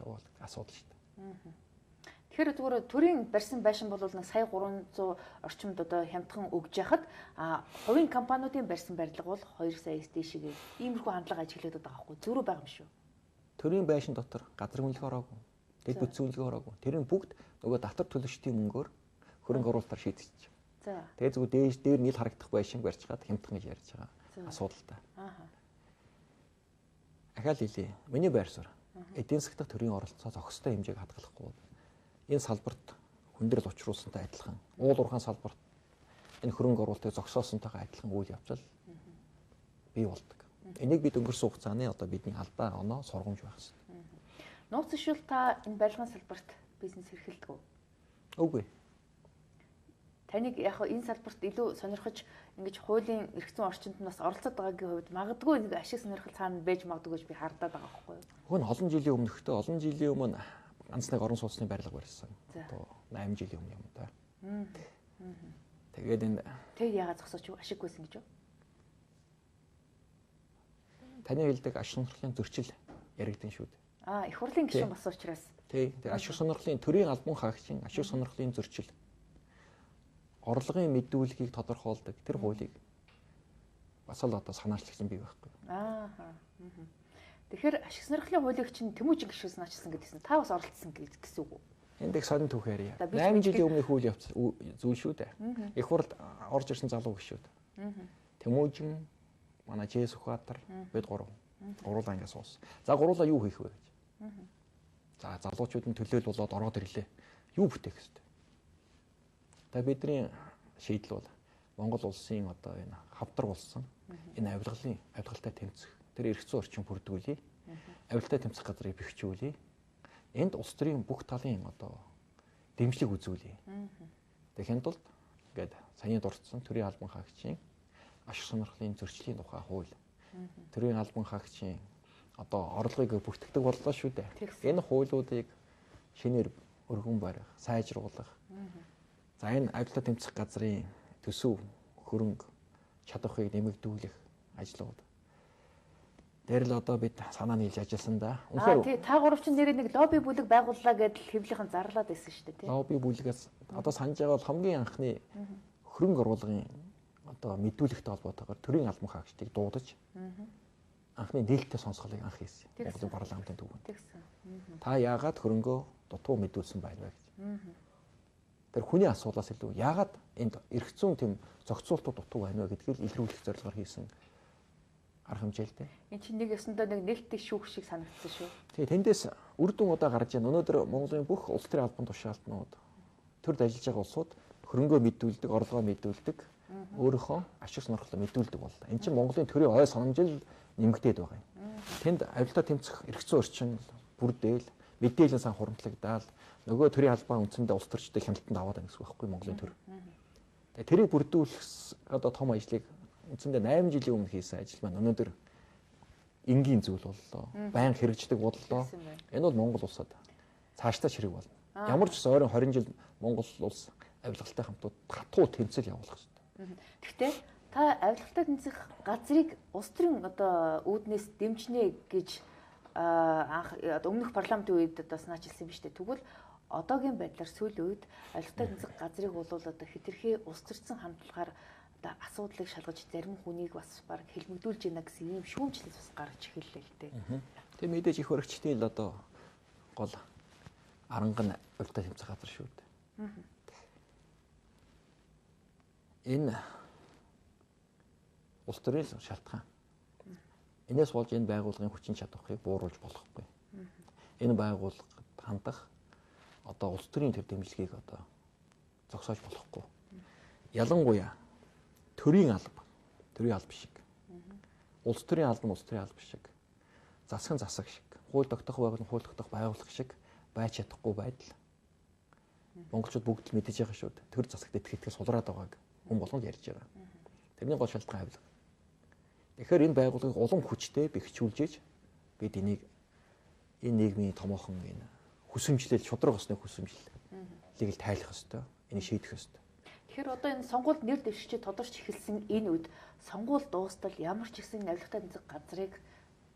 бол асуудал шүү дээ. Тэгэхээр зүгээр төрийн барьсан байшин бол нэг сая 300 орчимд одоо хямдхан өгж яхад хувийн компаниудын барьсан барилга бол 2 саяас дээшгээ иймэрхүү хандлага ажиглагдаад байгаа байхгүй зөрүү байгаа юм шүү. Төрийн байшин дотор газар хөндлөгөө ороогүй. Дэд бүтцийн хөндлөгөө ороогүй. Тэр нь бүгд нөгөө татвар төлөгчдийн мөнгөөр хөрөнгө оруулалтаар шийдэгдэж байгаа. За. Тэгээ зүгээр дээр нийл харагдах байшин барьж хаад хямдхан гэж ярьж байгаа асуудалтай. Ахаал хэлий. Миний байр суурь эдийн засгт төрийн оролцоо зохистой хэмжээг хадгалахгүй. Энэ салбарт хүндрэл учруулсантай адилхан уул уурхайн салбарт энэ хөрөнгө оруулалтыг зогсоосонтойгоо адилхан үйл явдал бий болдог. Энийг бид өнгөрсөн хугацааны одоо бидний алдаа оноо сургамж байх хэрэгтэй. Нууц ишүүл та энэ барилгын салбарт бизнес эрхэлдэг үү? Үгүй. Таныг яг энэ салбарт илүү сонирхож ингэж хуулийн эрх зүйн орчинд нь бас оролцоод байгаагийн хувьд магадгүй нэг ашиг сонирхол цаана байж магадгүй гэж би хардаад байгаа байхгүй юу? Хөн олон жилийн өмнө ганц нэг орон сууцны барилга барьсан. Одоо 8 жилийн өмнө юм да. Тэгээд энэ тэг яагаад зогсооч юу ашиггүйсэн гэж юу? Таны хэлдэг ашиг сонирхлын зөрчил яригдэн шүү дээ. Их хурлын гишүүн бас учраас. Тий. Тэгээд ашиг сонирхлын төрийн албан хаагчийн ашиг сонирхлын зөрчил орлогын мэдүүлгийг тодорхойлдог тэр хуулийг бас л одоо санаачлагсан бий байхгүй. Тэгэхээр ашиг сонирхлын хуулийг чинь Тэмүүжин гишүүс наачилсан гэдгийгсэн. Та бас оролцсон гэсэн үг үү? Энд их сонин түүхээр яа. 8 жилийн өмнө хууль явц зүйл шүү дээ. Их хурд орж ирсэн залуу гишүүд. Тэмүүжин, манай Жэс Ухаатар бид гурав. Гуруулаа ингэ суус. За гуруулаа юу хийх вэ гэж. За залуучууд нь төлөөл болоод ороод ирлээ. Юу бүтээх хэвчээ. Тэгээ бидний шийдэл бол Монгол улсын одоо энэ хавдар болсон энэ авилгалтай тэмцэх тэр эрх зүйн орчин бүрдүүлээ. Авилгалтай тэмцэх газрыг бэхжүүлээ. Энд улс төрийн бүх талын одоо дэмжлэг үзүүлээ. Тэгэхин тулд ингээд саяны дурдсан төрийн албан хаагчийн ашиг сонирхлын зөрчлийн тухай хууль. Төрийн албан хаагчийн одоо орлогыг бүртгэдэг боллоо шүү дээ. Энэ хуулиудыг шинээр өргөн барих, сайжруулах. За энэ авилгалтай тэмцэх газрын төсөв, хөрөнгө чадварыг нэмэгдүүлэх ажлууд. Тэр л одоо бид санаа нийлж ажилласан да. Тий, та гурав чинь нэрээ нэг лобби бүлэг байгууллаа гэдэл хэвлийнхэн зарлаад байсан шүү дээ, тий. Лобби бүлгээс одоо санаж байгаа бол хамгийн анхны хөрөнгө оруулгын одоо мэдүүлэгтэй холбоотойгоор төрийн албан хаагчдыг дуудаж анхны нээлттэй сонсголыг анх хийсэн. Монголын парламентын төвөнд. Та яагаад хөрөнгөө дутуу мэдүүлсэн байна вэ гэж. Тэр хүний асуулаас илүү яагаад энд эрх зүйн тэм зохицуултууд дутуу байна вэ гэдгийг илрүүлэх зорилгоор хийсэн арга хэмжээлтэй. Энд чинь нэг ёсондоо нэг нээлттэй шүүх шиг санагдсан шүү. Тэгээ тэндээс үр дүн удаа гарч ийн. Өнөөдөр Монголын бүх улс төрийн албан тушаалтнууд төрд ажиллаж байгаа улсууд хөрөнгөө мэдүүлдэг, орлогоо мэдүүлдэг, өөрийнхөө ашиг сонирхлоо мэдүүлдэг боллоо. Энд чинь Монголын төрийн ой санамжил нэмэгдээд байгаа юм. Тэнд авилтаа тэмцэх эрх зүйн орчин бүрдээл, мэдээллийн сан хуримтлагдаал нөгөө төрийн албан үндсэндээ улс төрчдөө хяналтанд аваад байгаа гэсэн үг байхгүй Монголын төр. Тэгээ тэрийг бүрдүүлэх одоо том ажлыг үндсэндээ 8 жилийн өмнө хийсэн ажил маань өнөөдөр энгийн зүйл боллоо. Баян хэрэгждэг боллоо. Энэ бол Монгол улсад цаашдаа чирэг болно. Ямар ч ойрын 20 жил Монгол улс авилгалтай хамтууд хатуу тэмцэл явуулах хэрэгтэй. Гэхдээ та авилгалтай тэмцэх газрыг улс төрийн одоо үүднээс дэмжнэ гэж анх өмнөх парламентын үед одоо санаачилсан биз дээ. Тэгвэл одоогийн байдлаар сүүлийн үед авилгалтай тэмцэх газрыг бол одоо хэтэрхий улс төрсөн хамтлагаар одоо асуудлыг шалгаж зарим хүнийг бас баг хэлмэгдүүлж байна гэсэн ийм шүүмжлэл бас гарч эхэллээ л дээ. Тэгээ мэдээж их хөрөгчдийн л одоо гол аранган авилгалтай тэмцэх газар шүү дээ. Энэ улс төрийн шалтгаан. Энэс болж энэ байгууллагын хүчин чадварыг бууруулж болохгүй. Энэ байгууллагад хандах одоо улс төрийн төв дэмжлэгийг одоо зогсоож болохгүй. Ялангуяа төрийн алба шиг. Улс төрийн алба шиг. Засгийн засаг шиг. Хууль тогтоох байгууллага хууль тогтоох байгууллага шиг байж чадахгүй байдал. Монголчууд бүгд л мэдэж байгаа шүү дээ. Төр засагт итгэх сулраад байгааг хүн болгонд ярьж байгаа. Тэрний гол шалтгаан авилга. Тэгэхээр энэ байгууллагыг улам хүчтэй бэхжүүлж бид энэ нийгмийн томоохон энэ хүсэмжлэл шудраг усны хүсэмжлэлийг л тайлах ёстой. Энийг шийдэх ёстой. Тэгэхээр одоо энэ сонгуульд нэр дэвшиж тодорч эхэлсэн энэ үед сонгуул дуустал ямар ч гэсэн авилгатай тэмцэх газрыг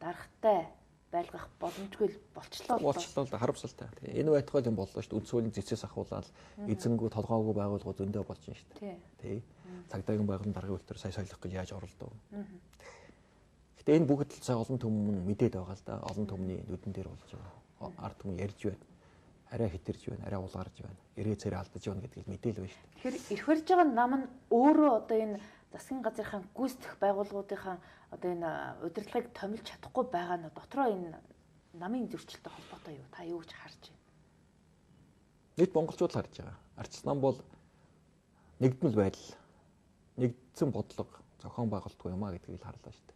дарахтай байлгах боломжгүй болчлоо. Болчлоо л харамсалтай. Энэ байтугай юм боллоо шүү дээ. Үндсүүлийн цэцэс ахуулаад эзэнгүү толгоогүй байгууллагууд зөндөө болж байна шүү дээ. Тий. Цагдаагийн байгууллагын даргын үйлдвэр сая солих гэж яаж оролдов. Гэтэ энэ бүгд л цаа олон түмэн мэдээд байгаа л да. Олон түмний нүдэн дээр болж байгаа. Ард түмэн ярьж байна. Арай хитэрж байна, арай улгарж байна. Ирээ царай алдаж байна гэдгийг мэдээл байна шүү дээ. Тэгэхээр ирэх барьж байгаа нам нь өөрөө одоо энэ засгийн газрынхаа гүйцэтгэх байгууллагуудынхаа одоо энэ удирдлагыг томилж чадахгүй байгаа нь дотроо энэ намын зөрчилтэй холбоотой юу? Та юу гэж харж байна? Нийт монголчууд л харж байгаа. Арчс нам бол нэгдмэл байдал, нэгдсэн бодлого зохион байгуулалтгүй юм а гэдгийг л харлаа шүү дээ.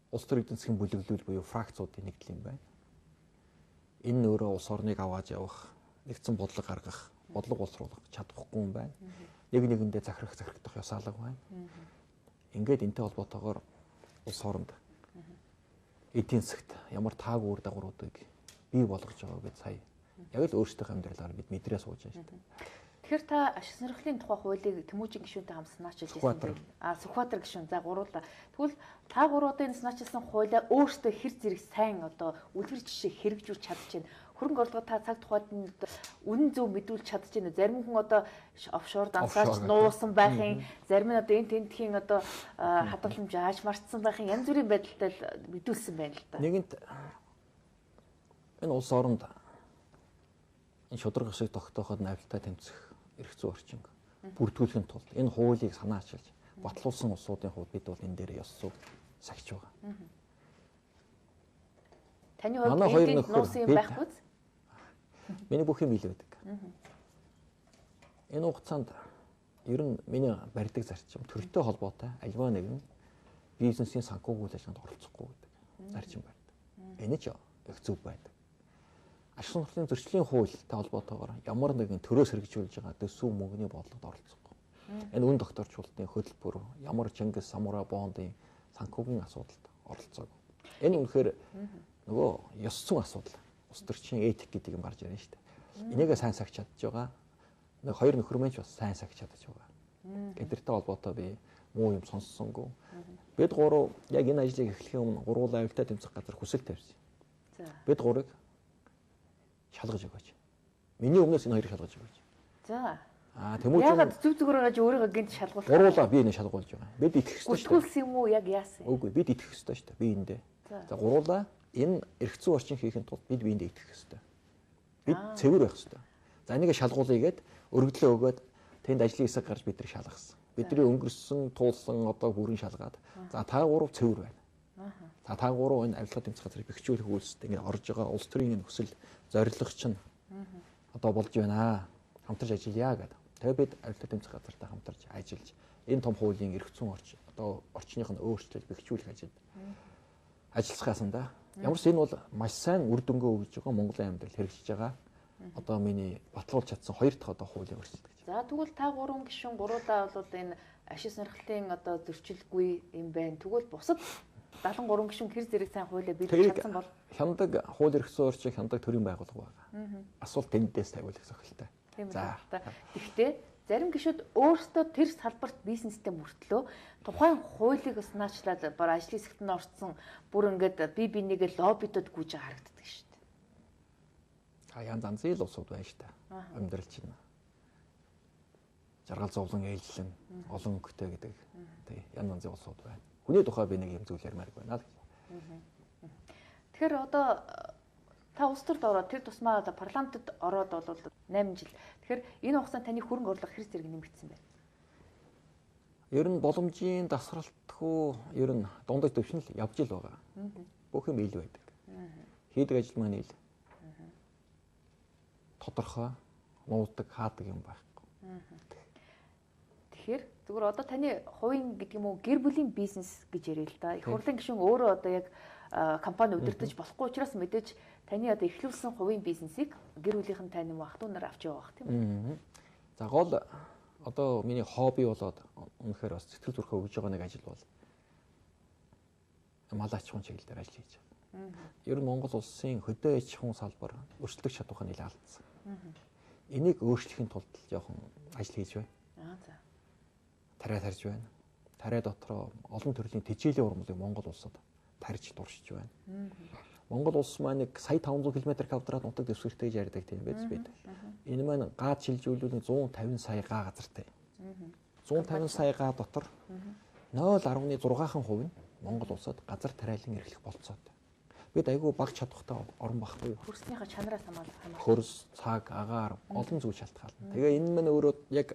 Улс төр эдийн засгийн бүлэглэл буюу фракцуудын нэгдэл юм байна. Энэ өөрөө улс орныг авааж явах, нэгдсэн бодлого гаргах, бодлого боловсруулах чадахгүй юм байна. Нэг нэгэндээ захирагдах ёсаалга байна. Ингээд энтэй холбоотойгоор улс оронд эдийн засагт ямар таагүй үр дагавруудыг бий болгож байгаа гэж сая яг л өөрсдийнхөө амьдралаар бид мэдрээ сууж байгаа шүү дээ. Тэгэхээр та ашиг сонирхлын тухай хуулийг Тэмүүжин гишүүнтэй хамт санаачилж байсан юм. Сүхбаатар гишүүн за гуруула. Тэгвэл та гурав одоо энэ санаачилсан хуулиа өөртөө хэр зэрэг сайн одоо үлгэр жишээ хэрэгжүүлж чадчихэв. Хөрөнгө орлого та цаг тухайд нь үнэн зөв мэдүүлж чадчихэв. Зарим хүн одоо офшор дансаач нуусан байхын, зарим нь одоо энэ тентхийн одоо хадгаламж ааж марцсан байхын янз бүрийн байдалтай мэдүүлсэн байна л да. Нэгэнт энэ улс оронд энэ шударга шиг тогтооход навилтаа тэмцэх эрх зүйн орчин бүрдүүлэхийн тулд энэ хуулийг санаачилж батлуулсан улсуудын хувьд бид бол энэ дээр ёс зүйн сахиж байгаа. Таны хувьд энд нуусан юм байхгүй үү? Миний бүх юм ил байдаг. Энэ хугацаанд ер нь миний барьдаг зарчим төрөлтэй холбоотой альва нэгэн бизнесийн санхүүгийн үйл ажиллагаанд оролцохгүй гэдэг зарчим байдаг. Энэ ч их зөв байдаг. Ашиг сонирхлын зөрчлийн хуультай холбоотойгоор ямар нэгэн төрөөс хэрэгжүүлж байгаа төсөв мөнгөний бодлогод оролцохгүй. Энэ үн докторчуулалтын хөтөлбөр ямар Чингис Самура бондын санхүүгийн асуудалд оролцоогүй. Энэ үнэхээр нөгөө ёс зүйн асуудал. Улс төрчийн этик гэдэг юм гарч ирнэ шүү дээ. Энийгээ сайн сахиж чадж байгаа. Нэг хоёр нөхөр мэнч бас сайн сахиж чадж байгаа. Эдгэртэй холбоотой би муу юм сонссонгүй. Бид гурав яг энэ ажлыг эхлэхийн өмнө гурвуулаа авилтаа тэмцэх газар хүсэл тавьсан. Бид гурыг шалгаж өгөөч. Миний өмнөөс энэ хоёрыг шалгаж өгөөч. За. Тэмүүжин яагаад зүг зүгээр гаж өөрийгөө гинт шалгуулах? Гурвуулаа би энэ шалгуулж байгаа. Бид итгэх ёстой шүү дээ. Утгуулсан юм уу яг яасан? Үгүй бид итгэх ёстой шүү дээ. Би эндээ. За гурвуулаа энэ эрх зүйн орчин хийхин тулд бид биендээ итгэх ёстой. Бид цэвэр байх ёстой. За энийг шалгуулъя гэд өргөдлөө өгөөд тэнд ажлын хэсэг гарч бид нар шалгасан. Бидний өнгөрсөн туулсан одоо бүрэн шалгаад за та гурав цэвэр байна. За та гурав энэ авилга тэмцэх газрыг бэхжүүлэх үйлсэд ингэ орж байгаа улс төрийн хүсэл зорилго чинь одоо болж байна. Хамтарч ажиллая гэдэг. Тэгээ бид авилга тэмцэх газартай хамтарч ажиллаж энэ том хуулийн эрх зүйн орчин одоо орчных нь өөрчлөлт бэхжүүлэх ажилд ажилласгаасан да. Ямар ч энэ бол маш сайн үр дүнгээ өгж байгаа Монголын амьдрал хэрэгжиж байгаа. Одоо миний батлуулж чадсан хоёр дахь одоо хуулийн өөрчлөлт гэж. За тэгвэл та гурван гишүүн гуруулаа бол энэ ашиг сонирхлын одоо зөрчилгүй юм байна. Тэгвэл бусад 73 гишүүн хэр зэрэг сайн хуулиа биелүүлж чадсан бол хяндаг хууль эрх зүйн орчиг хяндаг төрийн байгууллага байгаа. Асуулт тэндээс тавиулах зохилтой. За. Гэхдээ зарим гишүүд өөрсдөө тэр салбарт бизнестэй мөртлөө тухайн хуулийг санаачлаад бар ажлын хэсэгт нь орцсон бүр ингээд би бинийгээ лоббидод гүйж харагддаг шүү дээ. Янз янзын л улсууд байна шүү дээ. Амьдрал чинь жаргал зовлон ээлжлэн олон өнгөтэй гэдэг тий янз янзын улсууд байна. Хүний тухай би нэг юм зүйл ярмаар байна л. Тэгэхээр одоо та улс төрд ороод тэр тусмаа одоо парламентод ороод бол 8 жил. Тэгэхээр энэ хугацаанд таны хөрөнгө орлого хэр зэрэг нэмэгдсэн бэ? Ер нь боломжийн дасралтгүй ер нь дундаж төвшин л явж ил байгаа. Бүх юм ил байдаг. Хийдэг ажил маань ил. Тодорхой, нуудаг, хаадаг юм байхгүй. Тэгэхээр зүгээр одоо таны хувийн гэдэг юм уу гэр бүлийн бизнес гэж ярил л да. Их хурлын гишүүн өөрөө одоо яг компани удирдах болохгүй учраас мэдээж таны одоо эхлүүлсэн хувийн бизнесийг гэр бүлийнхэн тань ах トゥ нар авч явах тийм үү? За гол одоо миний хобби болоод үнэхээр бас сэтгэл зүрхээ өгж байгаа нэг ажил бол мал аж ахуйн чиглэлээр ажил хийж байгаа. Ер нь Монгол улсын хөдөө аж ахуйн салбар өрсөлдөх чадварыг нэлээд алдсан. Энийг өөрчлөхийн тулд жоохон ажил хийж байна. За. Тариа тарьж байна. Тариа дотроо олон төрлийн тэжээлийн урмыг Монгол улсад тарьж дуршиж байна. Монгол улс маань нэг сая 500 км квадрат нутаг дэвсгэртэй ярьдаг тийм биз бид. Энэ маань гаад шилжүүлвэл 150 сая га газартай. 150 сая га дотор 0.6% нь Монгол улсад газар тариалан эрхлэх болцоотой. Бид айгүй баг чадвартай орон багхгүй. Хөрснийхөө чанараас хамаарах. Хөрс, цаг, агаар олон зүйл шалтгаална. Тэгээ энэ маань өөрөө яг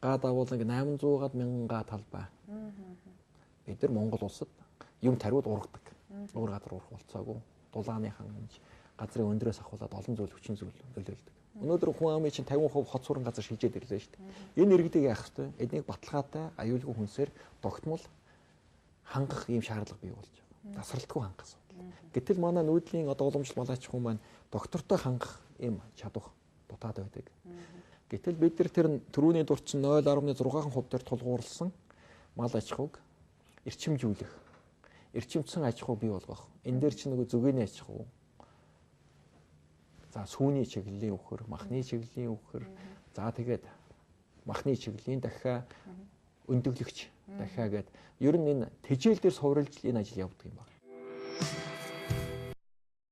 га давуул нэг 800-аад мянган га талбай. Бид нар Монгол улсад юм тариуд ургадаг. Өөр газар урах болцоогүй. Дулааныхан газрын өндрөөс ахуулаад олон зүйл хүчин зүйл нөлөөлдөг. Өнөөдөр хүн амын чинь 50% хот суран газар шилжээд ирлээ шүү дээ. Энэ иргэдийг яах вэ? Эднийг баталгаатай, аюулгүй хүнсээр тогтмол хангах ийм шаардлага бий болж байгаа. Тасралтгүй хангах асуудал. Гэтэл манай нүүдлийн одоо уламжлалт малаач хүн маань доктортой хангах ийм чадвар дутаад байдаг. Гэтэл бид нар тэр төрөүний дурдсан 0.6% дээр тулгуурласан мал аж ахуйг эрчимжүүлэх, эрчимцэн аж ахуй бий болгох. Энэ дээр чинь нөгөө зүгээний аж ахуй. За сүүний чиглэлийн үхэр, махны чиглэлийн үхэр. За тэгээд махны чиглэлийн дахиад өндөглөгч дахиад гээд ер нь энэ тэжээл дээр сувралж энэ ажил явуулдаг юм байна.